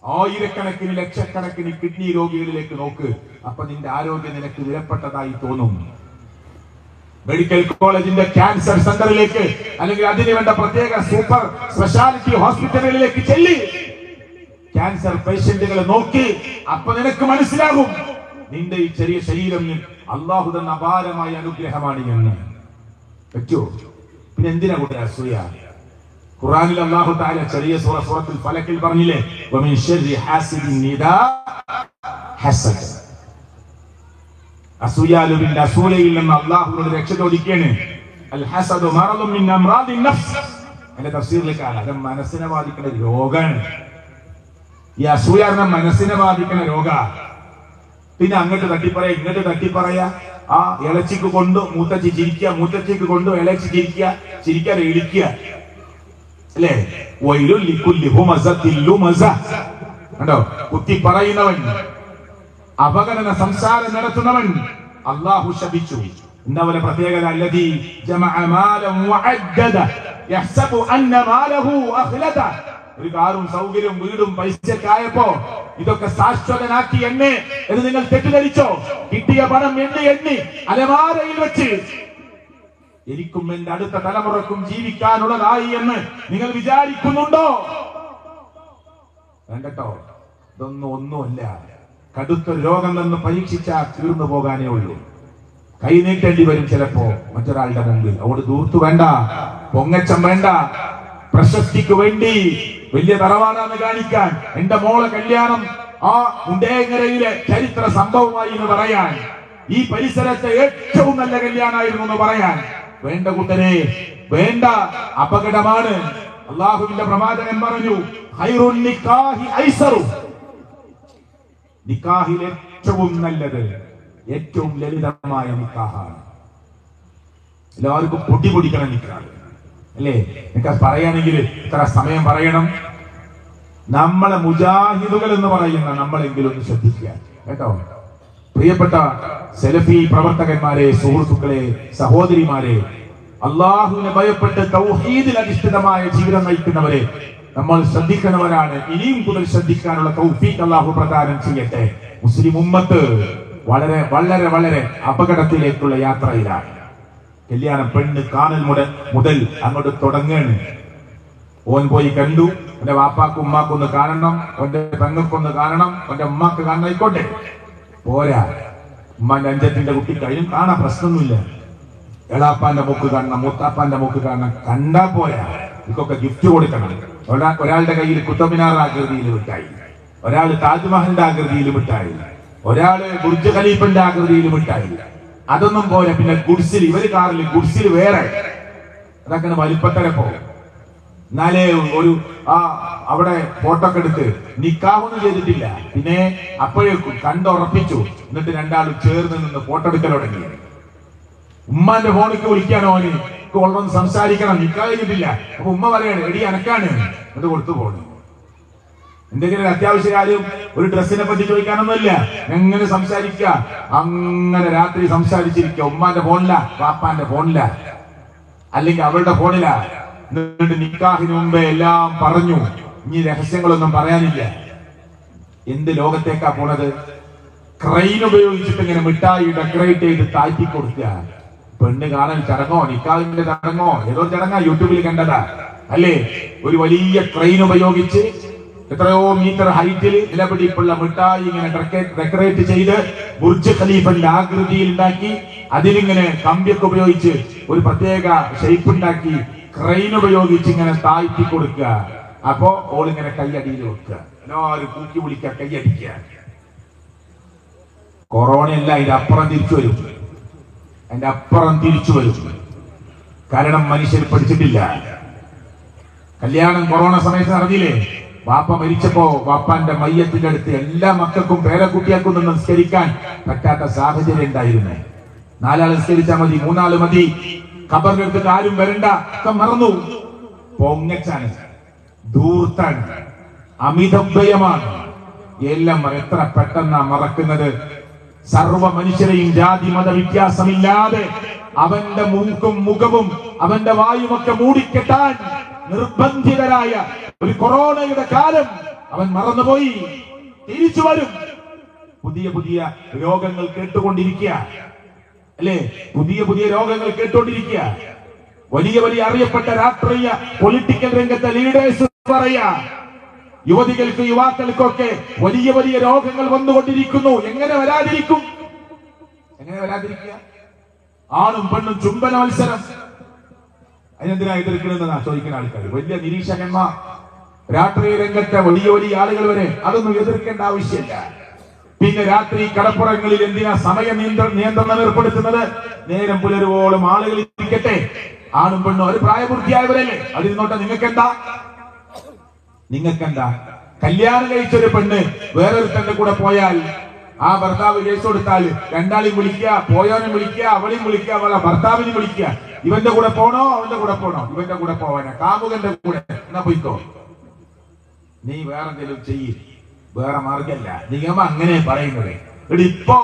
ആയിരക്കണക്കിന് ലക്ഷക്കണക്കിന് കിഡ്നി രോഗികളിലേക്ക് നോക്ക്. അപ്പൊ നിന്റെ ആരോഗ്യം നിനക്ക് വിലപ്പെട്ടതായി തോന്നും. മെഡിക്കൽ കോളേജിന്റെ ക്യാൻസർ സെന്ററിലേക്ക്, അല്ലെങ്കിൽ അതിന് വേണ്ട പ്രത്യേക സൂപ്പർ സ്പെഷ്യാലിറ്റി ഹോസ്പിറ്റലുകളിലേക്ക് ചെല്ലി ക്യാൻസർ പേഷ്യന്റുകളെ നോക്കി. അപ്പൊ നിനക്ക് മനസ്സിലാകും നിന്റെ ഈ ചെറിയ ശരീരം അള്ളാഹു തന്ന അപാരമായ അനുഗ്രഹമാണ് എന്ന്. പറ്റുമോ? പിന്നെ എന്തിനാ കൂടെ അസൂയ? ഖുർആനിൽ അല്ലാഹു തആല ചെറിയ സൂറത്തുൽ ഫലക്കിൽ പറഞ്ഞില്ലേ, വമിൻ ശർരി ഹാസിദിൻ നിദാ ഹസദ്. അസൂയാലുവിന്റെ അസൂയയിൽ നിന്ന് അല്ലാഹുവിനോട് രക്ഷ ചോദിക്കുകയാണ്. അൽ ഹസദു മറദുൻ മിൻ അംറാദിൻ നഫ്സ്. എന്റെ തഫ്സീറിലേക്കാണ്, അത് മനസ്സിനെ ബാധിക്കുന്ന രോഗമാണ്. ഈ അസൂയ മനസ്സിനെ ബാധിക്കുന്ന രോഗ. പിന്നെ അങ്ങോട്ട് തട്ടിപ്പറയാ, ഇങ്ങോട്ട് തട്ടിപ്പറയാ. ആ ഇളച്ചിക്ക് കൊണ്ട് മൂത്തച്ചി ചിരിക്കുക, മൂത്തച്ചിക്ക് കൊണ്ട് ഇളച്ചി ചിരിക്കുക, ചിരിക്കാതെ ഇടിക്കുക അല്ലേ? കണ്ടോ? കുത്തി പറയുന്നവൻ, അപകടന സംസാരം നടത്തുന്നവൻ അല്ലാഹു ശപിച്ചു. എന്താ പോലെ പ്രത്യേകത? അല്ലദീ ജമഅ മാലൻ വഅദ്ദദ യഹ്സബു അന്ന മാലഹു അഖ്ലദ. ഒരു കാറും സൗകര്യവും വീടും പൈസക്കായപ്പോ ഇതൊക്കെ ശാശ്വതനാക്കി എന്നെ എന്ന് നിങ്ങൾ തെറ്റിദ്ധരിച്ചോ? കിട്ടിയ പണം എണ്ണി എണ്ണി അലമാരയിൽ വെച്ച് എനിക്കും എന്റെ അടുത്ത തലമുറക്കും ജീവിക്കാനുള്ളതായി എന്ന് നിങ്ങൾ വിചാരിക്കുന്നുണ്ടോ? വേണ്ടട്ടോ, ഇതൊന്നും ഒന്നുമല്ല. കടുത്ത രോഗം നിന്ന് പരീക്ഷിച്ചാൽ തീർന്നു പോകാനേ ഉള്ളൂ. കൈ നീട്ടേണ്ടി വരും ചിലപ്പോ മറ്റൊരാളുടെ മുമ്പിൽ. അവിടെ ദൂർത്തു വേണ്ട, പൊങ്ങച്ചം വേണ്ട, പ്രശസ്തിക്ക് വേണ്ടി വലിയ തറവാടാന്ന് കാണിക്കാൻ, എന്റെ മോളെ കല്യാണം ആ മുണ്ടേങ്ങരയിലെ ചരിത്ര സംഭവമായി എന്ന് പറയാൻ, ഈ പരിസരത്തെ ഏറ്റവും നല്ല കല്യാണമായിരുന്നു എന്ന് പറയാൻ വേണ്ട കൂട്ടരെ, വേണ്ട. അപകടമാണ്. അല്ലാഹുവിന്റെ പ്രവാചകൻ പറഞ്ഞു, ഖൈറുൻ നിക്കാഹി ഐസറു. നിക്കാഹിൽ ഏറ്റവും നല്ലത്, ഏറ്റവും ലളിതമായ നിക്കാഹാണ്. എല്ലാവർക്കും പൊടി പൊടിക്കണം നിക്കാഹ് അല്ലേ? എനിക്ക് പറയുകയാണെങ്കിൽ ഇത്ര സമയം പറയണം. നമ്മളെ മുജാഹിദുകൾ എന്ന് പറയുന്ന നമ്മളെങ്കിലും ഒന്ന് ശ്രദ്ധിക്കുക കേട്ടോ. പ്രിയപ്പെട്ട സലഫി പ്രവർത്തകന്മാരെ, സുഹൃത്തുക്കളെ, സഹോദരിമാരെ, അള്ളാഹുവിനെ ഭയപ്പെട്ട് തൗഹീദിൽ അധിഷ്ഠിതമായ ജീവിതം നയിക്കുന്നവരെ നമ്മൾ ശ്രദ്ധിക്കുന്നവരാണ്. ഇനിയും കൂടുതൽ ശ്രദ്ധിക്കാനുള്ള തൗഫീഖ് അള്ളാഹു പ്രദാനം ചെയ്യട്ടെ. മുസ്ലിം ഉമ്മത്ത് വളരെ വളരെ വളരെ അപകടത്തിലേക്കുള്ള യാത്രയിലാണ്. കല്യാണം പെണ്ണ് കാണൽ മുതൽ അങ്ങോട്ട് തുടങ്ങാണ്. ഓൻ പോയി കണ്ടു, എന്റെ വാപ്പാക്കും ഉമ്മാക്കൊന്ന് കാണണം, എന്റെ പെങ്ങൾക്കൊന്ന് കാണണം, എന്റെ ഉമ്മാക്ക് കാണായിക്കോട്ടെ, പോരാ. ഉമ്മാന്റെ അഞ്ചത്തിന്റെ കുട്ടി കഴിയും, കാണാൻ പ്രശ്നമൊന്നുമില്ല. എളാപ്പാന്റെ മൂക്ക് കാണണം, മൂത്താപ്പാന്റെ മൂക്ക് കാണണം, കണ്ടാ പോരാ. ഇതൊക്കെ ഗിഫ്റ്റ് കൊടുക്കണം. ഒരാളുടെ കയ്യിൽ കുത്തബ്മിനാർ ആകൃതിയിൽ മിഠായി, ഒരാള് താജ്മഹലിന്റെ ആകൃതിയിൽ മിഠായി, ഒരാള് ബുർജ് ഖലീഫിന്റെ ആകൃതിയിൽ മിഠായി. അതൊന്നും പോരാ. പിന്നെ ഗുഡ്സിൽ, ഇവര് കാറിൽ ഗുഡ്സിൽ വേറെ, അതങ്ങനെ വലിപ്പത്തരപ്പോ. എന്നാലേ ഒരു അവിടെ ഫോട്ടോ ഒക്കെ എടുത്ത് നിക്കാഹൊന്നും ചെയ്തിട്ടില്ല. പിന്നെ അപ്പോഴേക്കും കണ്ടുറപ്പിച്ചു. എന്നിട്ട് രണ്ടാളും ചേർന്ന് നിന്ന് ഫോട്ടോ എടുക്കൽ തുടങ്ങി. ഉമ്മാന്റെ ഫോണിക്ക് വിളിക്കാനോ, അവന് കൊള്ളൊന്ന് സംസാരിക്കണം, നിക്കാഹ് ചെയ്തിട്ടില്ല. അപ്പൊ ഉമ്മ പറയാണ്, എടി അനക്കാണ്, എന്നിട്ട് കൊടുത്തു പോണു. എന്തെങ്കിലും അത്യാവശ്യ കാര്യം ഒരു ഡ്രസ്സിനെ പറ്റി ചോദിക്കാനൊന്നുമില്ല, എങ്ങനെ സംസാരിക്കുക, അങ്ങനെ രാത്രി സംസാരിച്ചിരിക്കുക. ഉമ്മാന്റെ ഫോണില, പാപ്പാന്റെ ഫോണില, അല്ലെങ്കിൽ അവളുടെ ഫോണില. എന്നിട്ട് നിക്കാഹിന് മുമ്പേ എല്ലാം പറഞ്ഞു, ഇനി രഹസ്യങ്ങളൊന്നും പറയാനില്ല. എന്ത് ലോകത്തേക്കാ പോണത്? ക്രെയിൻ ഉപയോഗിച്ചിട്ട് ഇങ്ങനെ മിഠായി ഡെക്കറേറ്റ് ചെയ്ത് താഴ്ത്തി കൊടുക്കുക. പെണ്ണ് കാണൽ ചടങ്ങോ, നിക്കാഹിന്റെ ചടങ്ങോ, ഏതോ ചടങ്ങാ യൂട്യൂബിൽ കണ്ടതാ അല്ലേ? ഒരു വലിയ ക്രെയിൻ ഉപയോഗിച്ച് എത്രയോ മീറ്റർ ഹൈറ്റിൽ വിലപിടിപ്പുള്ള മിഠായി ഇങ്ങനെ ഡെക്കറേറ്റ് ചെയ്ത് ബുർജ് ഖലീഫന്റെ ആകൃതിയിൽ ഉണ്ടാക്കി, അതിലിങ്ങനെ കമ്പിയൊക്കെ ഉപയോഗിച്ച് ഒരു പ്രത്യേക ഷേപ്പ് ഉണ്ടാക്കി ക്രെയിൻ ഉപയോഗിച്ച് ഇങ്ങനെ താഴ്ത്തി കൊടുക്കുക. അപ്പോ ഓളിങ്ങനെ കൈയടിയിൽ വെക്കുക, എല്ലാവരും കൂക്കി വിളിക്കുക, കൈയടിക്കുക. കൊറോണയല്ല, അതിന്റെ അപ്പുറം തിരിച്ചു വരും, അതിന്റെ അപ്പുറം തിരിച്ചു വരും. കാരണം മനുഷ്യർ പഠിച്ചിട്ടില്ല. കല്യാണം കൊറോണ സമയത്ത് നടന്നില്ലേ? വാപ്പ മരിച്ചപ്പോ വാപ്പാന്റെ മയ്യത്തിന്റെ അടുത്ത് എല്ലാ മക്കൾക്കും പേരക്കുട്ടിയാക്കും നിസ്കരിക്കാൻ പറ്റാത്ത സാഹചര്യം ഉണ്ടായിരുന്നു. 4 ആൾ നിസ്കരിച്ചാൽ മതി, 3 ആൾ മതി, ഖബറിന്റെ അടുത്ത് ആരും വരണ്ട, ഒക്കെ മറന്നു. പൊങ്ങച്ചാണ്, ധൂർത്താണ്, അമിതഭയമാണ്. എല്ലാം എത്ര പെട്ടെന്നാ മറക്കുന്നത്. സർവ മനുഷ്യരെയും ജാതി മത വ്യത്യാസമില്ലാതെ അവന്റെ മൂക്കും മുഖവും അവന്റെ വായുമൊക്കെ മൂടിക്കെട്ടാൻ നിർബന്ധിതരായ ഒരു കൊറോണയുടെ കാലം അവൻ മറന്നുപോയി. തിരിച്ചു വരും. പുതിയ പുതിയ രോഗങ്ങൾ കേട്ടുകൊണ്ടിരിക്കുക അല്ലേ? പുതിയ പുതിയ രോഗങ്ങൾ കേട്ടുകൊണ്ടിരിക്കുക. വലിയ വലിയ അറിയപ്പെട്ട രാഷ്ട്രീയ പൊളിറ്റിക്കൽ രംഗത്തെ ലീഡേഴ്സ് പറയാ, യുവതികൾക്ക് യുവാക്കൾക്കൊക്കെ വലിയ വലിയ രോഗങ്ങൾ വന്നുകൊണ്ടിരിക്കുന്നു. എങ്ങനെ വരാതിരിക്കും? എങ്ങനെ വരാതിരിക്കുക? ആണും പെണ്ണും ചുംബന മത്സരം. അതിനെന്തിനാ എതിർക്കണമെന്നാ ചോദിക്കുന്ന ആൾക്കാർ, വലിയ നിരീക്ഷകന്മാർ, രാഷ്ട്രീയ രംഗത്തെ വലിയ വലിയ ആളുകൾ വരെ അതൊന്നും എതിർക്കേണ്ട ആവശ്യമില്ല. പിന്നെ രാത്രി കടപ്പുറങ്ങളിൽ എന്തിനാ സമയ നിയന്ത്രണം ഏർപ്പെടുത്തുന്നത്? നേരം പുലരുവോളം ആളുകൾ ഇരിക്കട്ടെ. ആണും പെണ്ണും ഒരു പ്രായപൂർത്തിയായവരല്ലേ, അതിരുന്നോട്ടെ. നിങ്ങൾക്കെന്താ? കല്യാണം കഴിച്ചൊരു പെണ്ണ് വേറൊരുത്തന്റെ കൂടെ പോയാൽ ആ ഭർത്താവ് കേസ് കൊടുത്താൽ രണ്ടാളെയും വിളിക്കുക, പോയവനെ വിളിക്കുക, അവളെയും വിളിക്കുക, അവളെ ഭർത്താവിനെ വിളിക്കുക. ഇവന്റെ കൂടെ പോണോ അവന്റെ കൂടെ പോണോ? ഇവന്റെ കൂടെ പോവാനാ, കാമുകന്റെ കൂടെ. എന്നാ പോയിക്കോ, നീ വേറെ എന്തെങ്കിലും ചെയ്യ്, വേറെ മാർഗല്ല. നിയമം അങ്ങനെ പറയുന്നത്. ഇപ്പോ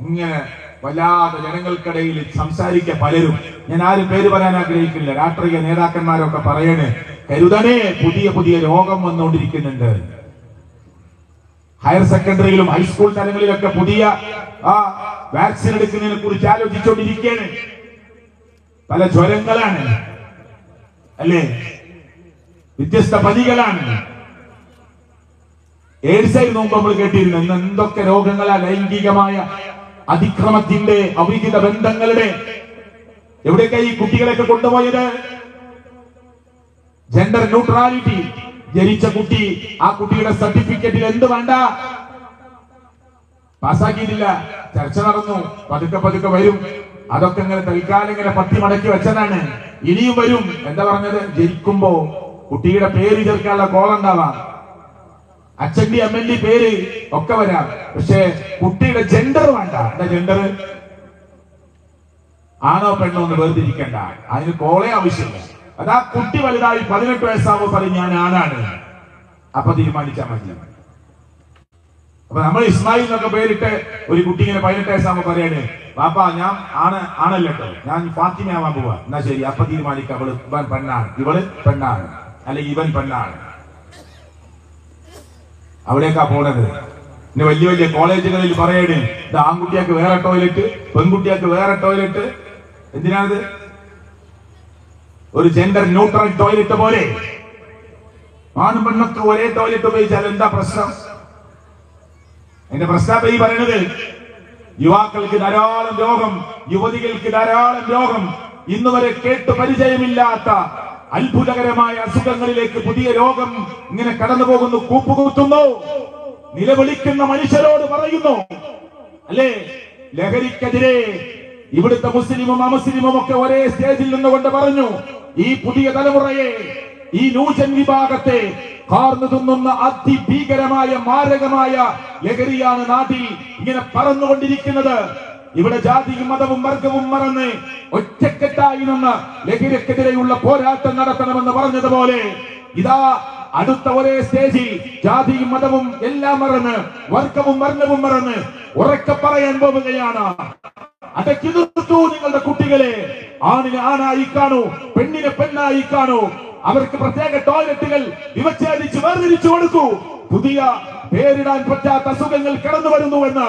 ഇങ്ങനെ വല്ലാതെ ജനങ്ങൾക്കിടയിൽ സംസാരിക്ക പലരും, ഞാൻ ആരും പേര് പറയാൻ ആഗ്രഹിക്കില്ല, രാഷ്ട്രീയ നേതാക്കന്മാരൊക്കെ പറയണേ, കരുതണേ, പുതിയ പുതിയ രോഗം വന്നുകൊണ്ടിരിക്കുന്നുണ്ട്. ഹയർ സെക്കൻഡറിയിലും ഹൈസ്കൂൾ തലങ്ങളിലൊക്കെ പുതിയ വാക്സിൻ എടുക്കുന്നതിനെ കുറിച്ച് ആലോചിച്ചുകൊണ്ടിരിക്കുകയാണ്. പല ജ്വരങ്ങളാണ് അല്ലേ, വ്യത്യസ്ത പനികളാണ്. എയ്ഡ്സായിരുന്നു മുമ്പ് നമ്മൾ കേട്ടിരുന്നു. ഇന്ന് എന്തൊക്കെ രോഗങ്ങളാ, ലൈംഗികമായ അതിക്രമത്തിന്റെ, അവിഹിത ബന്ധങ്ങളുടെ. എവിടേക്കാ ഈ കുട്ടികളൊക്കെ കൊണ്ടുപോയത്? Gender neutrality. ജനിച്ച കുട്ടി, ആ കുട്ടിയുടെ സർട്ടിഫിക്കറ്റിൽ എന്ത് വേണ്ട പാസ്സാക്കിയിട്ടില്ല. ചർച്ച നടന്നു, പതുക്കെ പതുക്കെ വരും. അതൊക്കെ ഇങ്ങനെ തൽക്കാലം ഇങ്ങനെ പത്തി മടക്കി വെച്ചതാണ്. ഇനിയും വരും. എന്താ പറഞ്ഞത്? ജനിക്കുമ്പോ കുട്ടിയുടെ പേര് ചേർക്കാനുള്ള കോളുണ്ടാവാം, അച്ഛന്റെ അമ്മന്റെ പേര് ഒക്കെ വരാം, പക്ഷെ കുട്ടിയുടെ ജെൻഡർ വേണ്ട. എന്താ ജെൻഡർ? ആണോ പെണ്ണോ എന്ന് വേർതിരിക്കണ്ട, അതിന് കോളേ ആവശ്യമില്ല. അതാ കുട്ടി വലുതായി 18 വയസ്സാകുമ്പോൾ പറയും ഞാൻ ആണാണ്, അപ്പൊ തീരുമാനിച്ചാൽ മതി. അപ്പൊ നമ്മൾ ഇസ്മായിൽ എന്നൊക്കെ പേരിട്ട് ഒരു കുട്ടി ഇങ്ങനെ 18 വയസ്സാകുമ്പോൾ പറയാണ്, പാപ്പാ ഞാൻ ആണല്ലോ, ഞാൻ ഫാത്തിമയാവാൻ പോവാ. എന്നാ ശരി, അപ്പൊ തീരുമാനിക്കാം, ഇവൻ പെണ്ണാണ്, ഇവള് പെണ്ണാണ്, അല്ലെങ്കിൽ ഇവൻ പെണ്ണാണ്. അവിടേക്കാ പോണത്. പിന്നെ വലിയ വലിയ കോളേജുകളിൽ പറയണേ, ഇത് ആൺകുട്ടിയാക്ക് വേറെ ടോയ്ലറ്റ്, പെൺകുട്ടിയാക്ക് വേറെ ടോയ്ലറ്റ്. എന്തിനാണിത്? ഒരു ജെൻഡർ ന്യൂട്രൽ ടോയ്ലറ്റ് പോലെ. ആണും പെണ്ണൊക്കെ ഒരേ ടോയ്ലറ്റ് ഉപയോഗിച്ചാൽ എന്താ പ്രശ്നം? അതിന്റെ പ്രശ്നം ഈ പറയുന്നത്, യുവാക്കൾക്ക് ധാരാളം രോഗം, യുവതികൾക്ക് ധാരാളം രോഗം. ഇന്ന് വരെ കേട്ട് പരിചയമില്ലാത്ത അത്ഭുതകരമായ അസുഖങ്ങളിലേക്ക് പുതിയ രോഗം ഇങ്ങനെ കടന്നു പോകുന്നു, കൂപ്പുകുത്തുന്നു. നിലവിളിക്കുന്ന മനുഷ്യരോട് പറയുന്നു അല്ലേ, ലഹരിക്കെതിരെ ഇവിടുത്തെ മുസ്ലിമും അമുസ്ലിമും ഒക്കെ ഒരേ സ്റ്റേജിൽ നിന്നുകൊണ്ട് പറഞ്ഞു, ഈ പുതിയ തലമുറയെ, ഈ ന്യൂജൻ വിഭാഗത്തെ കാർന്നു തിന്നുന്ന അതിഭീകരമായ മാരകമായ ലഹരിയാണ് നാട്ടിൽ ഇങ്ങനെ പറന്നുകൊണ്ടിരിക്കുന്നത്. ഇവിടെ ജാതിയും മതവും വർഗവും മറന്ന് ഒറ്റക്കെട്ടായി നിന്ന് ലഹരിക്കെതിരെയുള്ള പോരാട്ടം നടത്തണമെന്ന് പറഞ്ഞതുപോലെ ഇതാ അടുത്ത ഒരേ സ്റ്റേജിൽ ജാതിയും മതവും എല്ലാം മറന്ന് വർഗവും വർണ്ണവും മറന്ന് ഉറക്കെ പറയാൻ പോവുകയാണ്. അടക്കി നിർത്തൂ നിങ്ങളുടെ കുട്ടികളെ. ആണിനെ ആണായി കാണൂ, പെണ്ണിനെ പെണ്ണായി കാണൂ. അവർക്ക് പ്രത്യേക ടോയ്ലറ്റുകൾ വിവച്ഛേദിച്ച് വേർതിരിച്ചു കൊടുക്കൂ. പുതിയ പേരിടാൻ പറ്റാത്ത അസുഖങ്ങൾ കടന്നു വരുന്നുവെന്ന്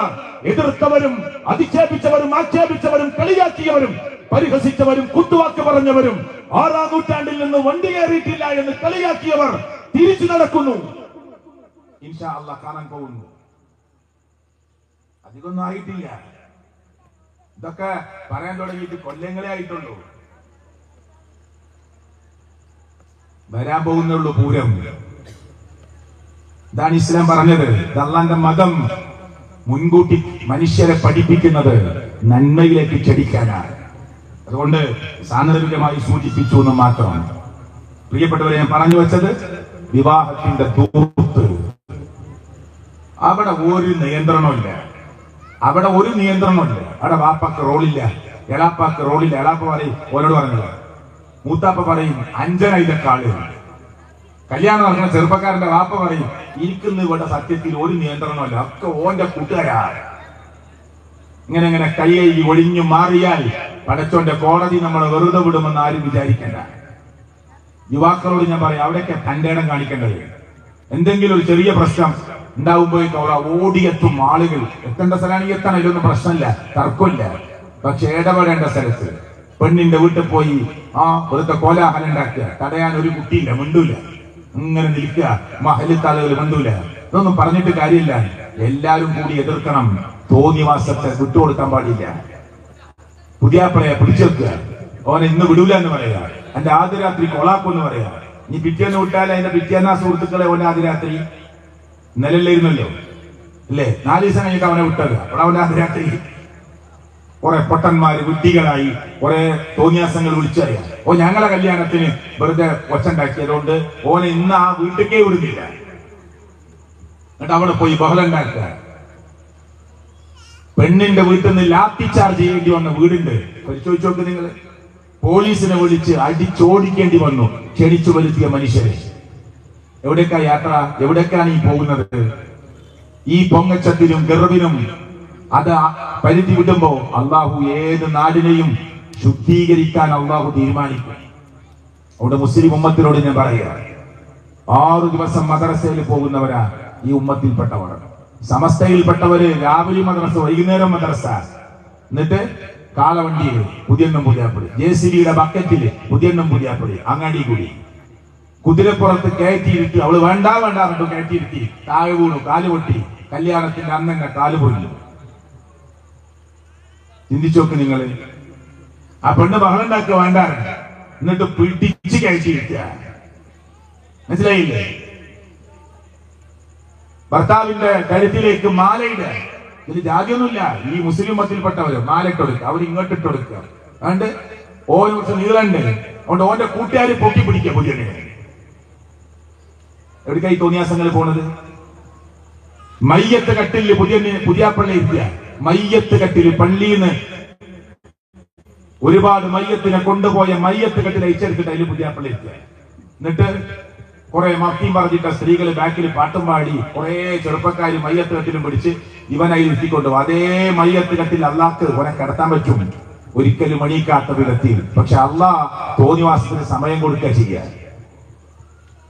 എതിർത്തവരും അധിക്ഷേപിച്ചവരും ആക്ഷേപിച്ചവരും കളിയാക്കിയവരും പരിഹസിച്ചവരും കുത്തുവാക്ക് പറഞ്ഞവരും 6-ാം നൂറ്റാണ്ടിൽ നിന്ന് വണ്ടി കയറിയിട്ടില്ല എന്ന് കളിയാക്കിയവർ തിരിച്ചു നടക്കുന്നു. ഇൻഷാ അല്ലാഹ് കാണാൻ പോകുന്നു. അധികമൊന്നും ആയിട്ടില്ല. ഇതൊക്കെ പറയാൻ തുടങ്ങിയിട്ട് കൊല്ലങ്ങളെ ആയിട്ടുള്ളൂ. വരാൻ പോകുന്നുള്ളൂ പൂരം. ഇതാണ് ഇസ്ലാം പറഞ്ഞത്. അല്ലാഹുവിന്റെ മതം മുൻകൂട്ടി മനുഷ്യരെ പഠിപ്പിക്കുന്നത് നന്മയിലേക്ക് ക്ഷണിക്കാനാണ്. അതുകൊണ്ട് സാന്ദർഭികമായി സൂചിപ്പിച്ചു എന്ന് മാത്രം. പ്രിയപ്പെട്ടവരെ, ഞാൻ പറഞ്ഞു വെച്ചത് വിവാഹത്തിന്റെ ദൂർത്ത്. അവിടെ ഒരു നിയന്ത്രണമില്ല. അവിടെ വാപ്പാക്ക് റോളില്ല, എളാപ്പാക്ക് റോളില്ല. എളാപ്പ പറയും, ഓരോട് പറഞ്ഞത്. മൂത്താപ്പ പറയും, അഞ്ചനായിരക്കാള്. കല്യാണം നടക്കുന്ന ചെറുപ്പക്കാരന്റെ വാപ്പ പറയും, ഇരിക്കുന്ന ഇവിടെ സത്യത്തിൽ ഒരു നിയന്ത്രണമല്ല, ഒക്കെ ഓന്റെ കൂട്ടുകാരാ. ഇങ്ങനെ കൈ ഒഴിഞ്ഞു മാറിയാൽ പടച്ചോന്റെ കോടതി നമ്മളെ വെറുതെ വിടുമെന്ന് ആരും വിചാരിക്കേണ്ട. യുവാക്കളോട് ഞാൻ പറയാം, അവിടെയൊക്കെ തന്റെ ഇടം കാണിക്കേണ്ടത്. എന്തെങ്കിലും ഒരു ചെറിയ പ്രശ്നം ഉണ്ടാവുമ്പോഴേക്കും അവിടെ ഓടിയെത്തും ആളുകൾ. എത്തേണ്ട സ്ഥലമാണെങ്കിൽ എത്തണം, ഇതിലൊന്നും പ്രശ്നമില്ല, തർക്കമില്ല. പക്ഷെ ഇടപെടേണ്ട സ്ഥലത്ത് പെണ്ണിന്റെ വീട്ടിൽ പോയി വെറുതെ കോലാഹലം ഉണ്ടാക്കുക, തടയാൻ ഒരു കുട്ടിയില്ല, മിണ്ടൂല. ഇങ്ങനെ നിൽക്കുക, മഹലിത്തെ ആളുകൾ മിണ്ടൂല. ഇതൊന്നും പറഞ്ഞിട്ട് കാര്യമില്ല. എല്ലാരും കൂടി എതിർക്കണം. തോന്നിവാസത്തെ വിട്ടുകൊടുക്കാൻ പാടില്ല. പുതിയാപ്പിളയെ പിടിച്ചു വെക്കുക, ഓനെ ഇന്ന് വിടൂല എന്ന് പറയാ. എന്റെ ആദ്യ രാത്രി കൊളാക്കുമെന്ന് പറയാ. ഇനി പിറ്റേന്ന് വിട്ടാൽ അതിന്റെ പിറ്റേന്നാ സുഹൃത്തുക്കളെ ഓന്റെ ആദ്യ രാത്രി നിലയിലിരുന്നല്ലോ അല്ലേ? 4 ദിവസം കഴിഞ്ഞിട്ട് അവനെ വിട്ടത്. അപ്പോൾ അവന്റെ ആദ്യ രാത്രി കുറെ പൊട്ടന്മാര് വിഡ്ഢികളായി കുറെ തോന്നിയാസങ്ങൾ വിളിച്ചറിയാം. ഞങ്ങളെ കല്യാണത്തിന് വെറുതെ ഒച്ചുണ്ടാക്കിയതുകൊണ്ട് ഓനെ ഇന്ന് ആ വീട്ടിലേക്കേ വിടുന്നില്ല. എന്നിട്ട് അവിടെ പോയി ബഹളം ഉണ്ടാക്കുക. പെണ്ണിന്റെ വീട്ടിൽ നിന്ന് ലാത്തി ചാർജ് ചെയ്യേണ്ടി വന്ന വീടുണ്ട്. പരിശോധിച്ചു നോക്ക് നിങ്ങൾ. പോലീസിനെ വിളിച്ച് അടിച്ചോടിക്കേണ്ടി വന്നു ക്ഷണിച്ചു വരുത്തിയ മനുഷ്യരെ. എവിടേക്കാ യാത്ര? എവിടേക്കാണ് ഈ പോകുന്നത്? ഈ പൊങ്ങച്ചത്തിനും ഗർവിനും അത് പരിധി വിടുമ്പോ അള്ളാഹു ഏത് നാടിനെയും ശുദ്ധീകരിക്കാൻ അള്ളാഹു തീരുമാനിക്കും. അവിടെ മുസ്ലിം ഉമ്മത്തിനോട് ഞാൻ പറയാ, 6 ദിവസം മദ്രസയിൽ പോകുന്നവരാ ഈ ഉമ്മത്തിൽപ്പെട്ടവർ. സമസ്തയിൽപ്പെട്ടവര് രാവിലെ മദ്രസ, വൈകുന്നേരം മദ്രസ. എന്നിട്ട് കാളവണ്ടിയിൽ പുതിയണ്ണം പുതിയാപ്പള്ളി, JCBയുടെ ബക്കറ്റില് പുതിയണ്ണം പുതിയാപ്പള്ളി, അങ്ങാടി കൂടി കുതിരപ്പുറത്ത് കയറ്റിയിരുത്തി. അവള് വേണ്ട കണ്ടു കയറ്റിയിരുത്തി. താഴെ വീണു, കാല് പൊട്ടി. കല്യാണത്തിന്റെ അന്ന് തന്നെ കാല് പൊന്നു. ചിന്തിച്ചോക്ക് നിങ്ങള്. ആ പെണ്ണ് ബഹളം ഉണ്ടാക്കുക വേണ്ട, എന്നിട്ട് പിടിച്ച് കയറ്റിയിരുത്തുക. മനസ്സിലായില്ലേ? ഭർത്താവിന്റെ കഴുത്തിലേക്ക് മാലയിടുക. ഇതിന് ജാതിയൊന്നുമില്ല. ഈ മുസ്ലിം മതത്തിൽപ്പെട്ടവര് മാലയിട്ടൊടുക്കുക, അവർ ഇങ്ങോട്ട് ഇട്ടൊടുക്കുക. അതുകൊണ്ട് ഓരോ ദിവസം നീളണ്ട്. അതുകൊണ്ട് ഓന്റെ കൂട്ടുകാർ പൊക്കി പിടിക്കുക. എവിടേക്കായി തോന്നിയാസങ്ങൾ പോണത്? മയ്യത്ത് കട്ടില് പുതിയാപ്പള്ളി ഇരുത്തുക. മയ്യത്ത് കട്ടില് പള്ളിന്ന് ഒരുപാട് മയ്യത്തിനെ കൊണ്ടുപോയ മയ്യത്ത് കട്ടിൽ അയച്ചെടുത്തിട്ട് അതിൽ പുതിയാപ്പള്ളി ഇരുത്തുക. എന്നിട്ട് കുറെ മഫ്തിയും പറഞ്ഞിട്ട് സ്ത്രീകൾ ബാക്കിൽ പാട്ടും പാടി കുറെ ചെറുപ്പക്കാര് മയ്യത്ത് കട്ടിലും പിടിച്ച് ഇവനായി ഇരുത്തിക്കൊണ്ടു. അതേ മയ്യത്ത് കട്ടിൽ അള്ളാഹ്ക്ക് കുറെ കിടത്താൻ പറ്റും, ഒരിക്കലും മണിക്കാത്ത വിധത്തിൽ. പക്ഷെ അള്ളാഹ് തോന്നിവാസത്തിന് സമയം കൊടുക്കുക ചെയ്യുക.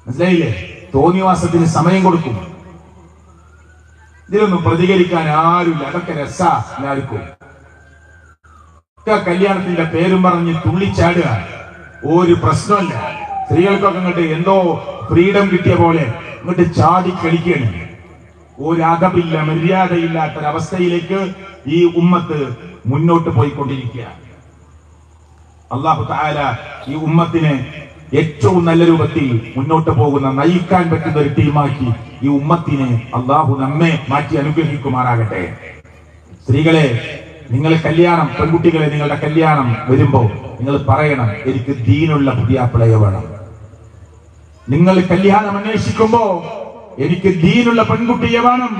മനസ്സിലായില്ലേ? തോന്നിവാസത്തിന് സമയം കൊടുക്കും. ഇതിലൊന്നും പ്രതികരിക്കാൻ ആരുമില്ല. അതൊക്കെ രസാ എല്ലാവർക്കും. കല്യാണത്തിന്റെ പേരും പറഞ്ഞ് തുള്ളിച്ചാടുക, ഒരു പ്രശ്നമല്ല. സ്ത്രീകൾക്കൊക്കെ ഇങ്ങോട്ട് എന്തോ ഫ്രീഡം കിട്ടിയ പോലെ ഇങ്ങോട്ട് ചാടി കളിക്കുകയാണ്. ഒരു അതപില്ല, മര്യാദയില്ലാത്തൊരവസ്ഥയിലേക്ക് ഈ ഉമ്മത്ത് മുന്നോട്ട് പോയിക്കൊണ്ടിരിക്കുക. അല്ലാഹു തആല ഈ ഉമ്മത്തിനെ ഏറ്റവും നല്ല രൂപത്തിൽ മുന്നോട്ട് പോകുന്ന, നയിക്കാൻ പറ്റുന്ന ഒരു ടീമാക്കി ഈ ഉമ്മത്തിനെ അല്ലാഹു നമ്മെ മാറ്റി അനുഗ്രഹിക്കുമാറാകട്ടെ. സ്ത്രീകളെ, നിങ്ങൾ കല്യാണം, പെൺകുട്ടികളെ, നിങ്ങളുടെ കല്യാണം വരുമ്പോ നിങ്ങൾ പറയണം, എനിക്ക് ദീനുള്ള പുതിയാപ്പിളയെ വേണം. നിങ്ങൾ കല്യാണം അന്വേഷിക്കുമ്പോ എനിക്ക് ദീനുള്ള പെൺകുട്ടിയെ വേണം.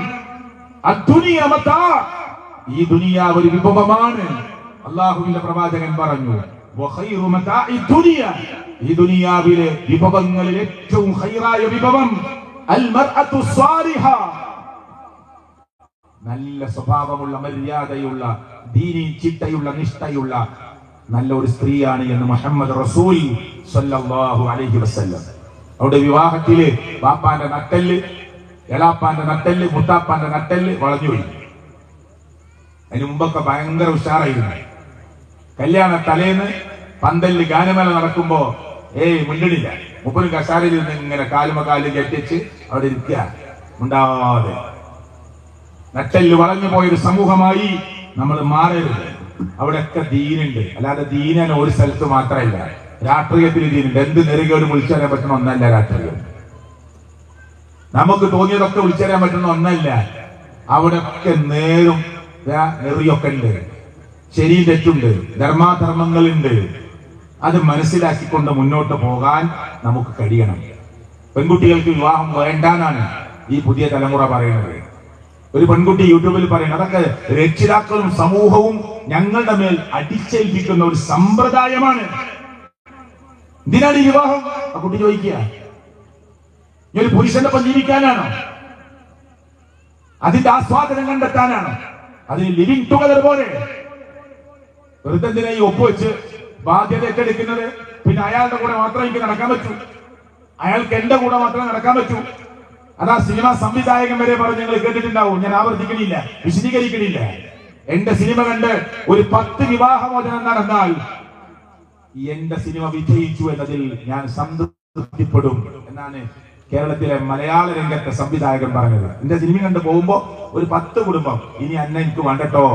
ഈ ദുനിയാവ് ഒരു വിഭവമാണ്. അള്ളാഹുവിന്റെ പ്രവാചകൻ പറഞ്ഞു, ഈ ദുനിയാവിലെ വിഭവങ്ങളിൽ ഏറ്റവും ഖൈറായ വിഭവം അൽ മർഅതു സ്വാലിഹ, നല്ല സ്വഭാവമുള്ള, മര്യാദയുള്ള, ദീനി ചിട്ടയുള്ള, നിഷ്ഠയുള്ള നല്ല ഒരു സ്ത്രീയാണ് എന്ന് മുഹമ്മദ് റസൂൽ സ്വല്ലല്ലാഹു അലൈഹി വസല്ലം. അവിടെ വിവാഹത്തില് ബാപ്പാന്റെ നട്ടെല്ല്, എളാപ്പാന്റെ നട്ടെല്ല്, മുത്താപ്പാന്റെ നട്ടെല്ല് വളഞ്ഞുപോയി. അതിന് മുമ്പൊക്കെ ഭയങ്കര ഉഷാറായിരുന്നു. കല്യാണ തലേന്ന് പന്തലിൽ ഗാനമേള നടക്കുമ്പോ മിണ്ടണില്ല, മുപ്പതും കസാരയിൽ നിന്ന് ഇങ്ങനെ കാലുമകാലും കെട്ടിച്ച് അവിടെ ഇരിക്കുക, ഉണ്ടാവാതെ. നട്ടെല്ല് വളഞ്ഞു പോയൊരു സമൂഹമായി നമ്മൾ മാറരുത്. അവിടെയൊക്കെ ദീനുണ്ട്. അല്ലാതെ ദീനന് ഒരു സ്ഥലത്ത് മാത്രമല്ല, രാഷ്ട്രീയത്തിൽ ദീനുണ്ട്. എന്ത് നെറുകയോട് വിളിച്ചറിയാൻ പറ്റുന്ന ഒന്നല്ല രാഷ്ട്രീയം. നമുക്ക് തോന്നിയതൊക്കെ വിളിച്ചറിയാൻ പറ്റുന്ന ഒന്നല്ല. അവിടെയൊക്കെ നേരും നെറിയൊക്കെ ഉണ്ട്, ശരിയും തെറ്റുണ്ട്, ധർമാധർമ്മങ്ങളുണ്ട്. അത് മനസ്സിലാക്കിക്കൊണ്ട് മുന്നോട്ട് പോകാൻ നമുക്ക് കഴിയണം. പെൺകുട്ടികൾക്ക് വിവാഹം വേണ്ടാന്നാണ് ഈ പുതിയ തലമുറ പറയുന്നത്. ഒരു പെൺകുട്ടി യൂട്യൂബിൽ പറയുന്നത് അതൊക്കെ രക്ഷിതാക്കളും സമൂഹവും ഞങ്ങളുടെ മേൽ അടിച്ചേൽപ്പിക്കുന്ന ഒരു സമ്പ്രദായമാണ്. എന്തിനാണ് ഈ വിവാഹം? ആ കുട്ടി ചോദിക്കുക. ഈ ഒരു പുരുഷന്റെ ഒപ്പം ജീവിക്കാനാണോ? അതിന്റെ ആസ്വാദനം കണ്ടെത്താനാണോ? അതിന് ലിവിങ് ടുഗദർ പോലെ വെറുതെ എന്തിനാ ഈ ഒപ്പുവെച്ച് ബാധ്യത ഏറ്റെടുക്കുന്നത്? പിന്നെ അയാളുടെ കൂടെ മാത്രമേ എനിക്ക് നടക്കാൻ പറ്റൂ, അയാൾക്ക് എന്റെ കൂടെ മാത്രമേ നടക്കാൻ പറ്റൂ. അതാ സിനിമാ സംവിധായകൻ വരെ പറഞ്ഞ് നിങ്ങൾ കേട്ടിട്ടുണ്ടാവും. ഞാൻ ആവർത്തിക്കണില്ല, വിശദീകരിക്കണില്ല. എന്റെ സിനിമ കണ്ട് ഒരു 10 വിവാഹമോചനം നടന്നാൽ എന്റെ സിനിമ വിജയിച്ചു എന്നതിൽ ഞാൻ സംതൃപ്തിപ്പെടും എന്നാണ് കേരളത്തിലെ മലയാള രംഗത്തെ സംവിധായകൻ പറഞ്ഞത്. എന്റെ സിനിമ കണ്ട് പോകുമ്പോ ഒരു 10 കുടുംബം ഇനി അന്ന എനിക്ക് വേണ്ടട്ടോ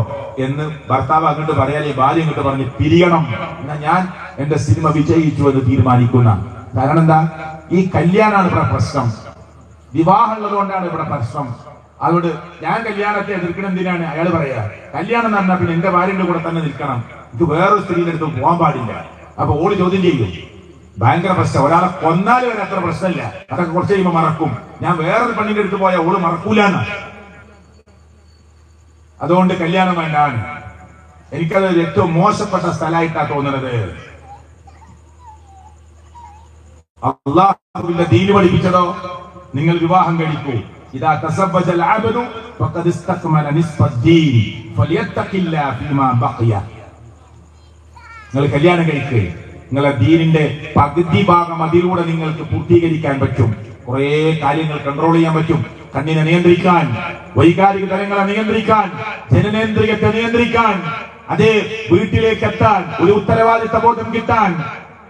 എന്ന് ഭർത്താവ് അങ്ങോട്ട് പറയാൻ ഭാര്യ അങ്ങോട്ട് പറഞ്ഞ് പിരിയണം എന്നാ ഞാൻ എന്റെ സിനിമ വിജയിച്ചു എന്ന് തീരുമാനിക്കുന്ന. കാരണം എന്താ? ഈ കല്യാണമാണ് ഇവിടെ പ്രശ്നം, വിവാഹം ഉള്ളത് കൊണ്ടാണ് ഇവിടെ പ്രശ്നം. അതുകൊണ്ട് ഞാൻ കല്യാണത്തെ എതിർക്കണം. എന്തിനാണ്? അയാൾ പറയാ കല്യാണം എന്ന് പറഞ്ഞാൽ പിന്നെ എന്റെ ഭാര്യയുടെ കൂടെ തന്നെ നിൽക്കണം, ഇത് വേറൊരു സ്ത്രീയുടെ അടുത്ത് പോകാൻ പാടില്ല. അപ്പൊ ഓള് ചോദ്യം ചെയ്യും, ഭയങ്കര പ്രശ്നം. ഒരാളെ കൊന്നാലും വരെ അത്ര പ്രശ്നമില്ല, അതൊക്കെ കുറച്ച് കഴിയുമ്പോൾ മറക്കും. ഞാൻ വേറൊരു പെണ്ണിന്റെ അടുത്ത് പോയാൽ ഓള് മറക്കൂലെന്ന്. അതുകൊണ്ട് കല്യാണം വേണ്ടാണ്. എനിക്കത് ഏറ്റവും മോശപ്പെട്ട സ്ഥലമായിട്ടാണ് തോന്നുന്നത്. അല്ലാഹുവിന്റെ ദീൻ പഠിപ്പിച്ചതോ നിങ്ങൾ വിവാഹം കഴിക്കൂ. ഇദാ തസവ്വജൽ അബ്ദു ഫഖദ് ഇസ്തക്മല നിസ്ഫദ്ദീൻ ഫലിയത്തഖില്ലാ ഫീമാ ബഖിയ. നിങ്ങൾ കല്യാണം കഴിക്കുക, നിങ്ങളെ ദീനിന്റെ പകുതി ഭാഗം അതിലൂടെ നിങ്ങൾക്ക് പൂർത്തീകരിക്കാൻ പറ്റും. കുറെ കാര്യങ്ങൾ കൺട്രോൾ ചെയ്യാൻ പറ്റും. കണ്ണിനെ നിയന്ത്രിക്കാൻ, വൈകാരിക തലങ്ങളെ നിയന്ത്രിക്കാൻ, ജനനേന്ദ്രിയത്തെ നിയന്ത്രിക്കാൻ, അതേ വീട്ടിലേക്ക് എത്താൻ, ഒരു ഉത്തരവാദിത്ത ബോധം കിട്ടാൻ,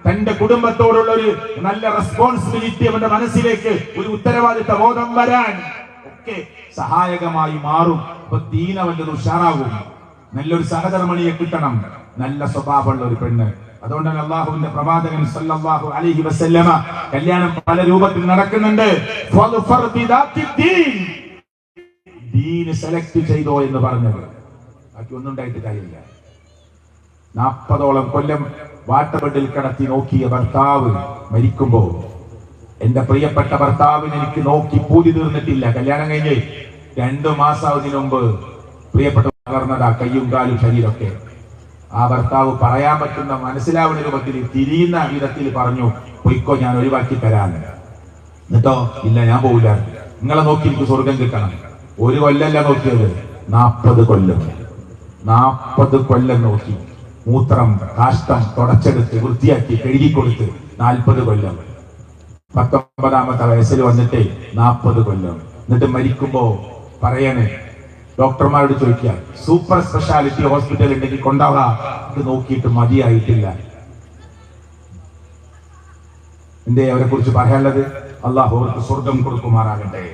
തന്റെ കുടുംബത്തോടുള്ള ഒരു നല്ല റെസ്പോൺസിബിലിറ്റി അവന്റെ മനസ്സിലേക്ക് ഒരു ഉത്തരവാദിത്ത ബോധം വരാൻ ഒക്കെ സഹായകമായി മാറും. അപ്പൊ ദീൻ അവന്റെ ഉഷാറാകും. നല്ലൊരു സഹധർമ്മിണിയെ കിട്ടണം, നല്ല സ്വഭാവമുള്ള ഒരു പെണ്ണ്. അതുകൊണ്ടാണ് അള്ളാഹുവിന്റെ പ്രവാചകൻ സല്ലല്ലാഹു അലൈഹി വസല്ലമ കല്യാണം പല രൂപത്തിൽ നടക്കുന്നുണ്ട്. ദീൻ സെലക്ട് ചെയ്തോ എന്ന് പറഞ്ഞത്. ബാക്കി ഒന്നും ഉണ്ടായിട്ട് കാര്യമില്ല. 40ഓളം കൊല്ലം വാട്ടബെഡിൽ കിടത്തി നോക്കിയ ഭർത്താവ് മരിക്കുമ്പോ എന്റെ പ്രിയപ്പെട്ട ഭർത്താവിന് എനിക്ക് നോക്കി പൂതി തീർന്നിട്ടില്ല. കല്യാണം കഴിഞ്ഞ് 2 മാസത്തിന് മുമ്പ് പ്രിയപ്പെട്ട വളർന്നതാ കയ്യും കാലും ശരീരമൊക്കെ. ആ ഭർത്താവ് പറയാൻ പറ്റുന്ന മനസ്സിലാവുന്ന രൂപത്തിൽ തിരിയുന്ന വിധത്തിൽ പറഞ്ഞു, പൊയ്ക്കോ, ഞാൻ ഒഴിവാക്കി തരാന്ന്. എന്നിട്ടോ ഇല്ല, ഞാൻ പോവില്ല, നിങ്ങളെ നോക്കി എനിക്ക് സ്വർഗം കിട്ടണം. 1 കൊല്ലല്ല നോക്കിയത്, 40 കൊല്ലം. 40 കൊല്ലം നോക്കി. മൂത്രം കാഷ്ടം തുടച്ചെടുത്ത് വൃത്തിയാക്കി കഴുകിക്കൊടുത്ത് 40 കൊല്ലം. 19ാമത്തെ വയസ്സിൽ വന്നിട്ട് 40 കൊല്ലം. എന്നിട്ട് മരിക്കുമ്പോ പറയണേ, ഡോക്ടർമാരോട് ചോദിക്കുക, സൂപ്പർ സ്പെഷ്യാലിറ്റി ഹോസ്പിറ്റൽ ഉണ്ടെങ്കിൽ കൊണ്ടാവാ, ഇത് നോക്കിയിട്ട് മതിയായിട്ടില്ല. എന്തേ അവരെ കുറിച്ച് പറയാനുള്ളത്? അല്ലാഹു അവർക്ക് സ്വർഗം കൊടുക്കുമാറാകട്ടെ.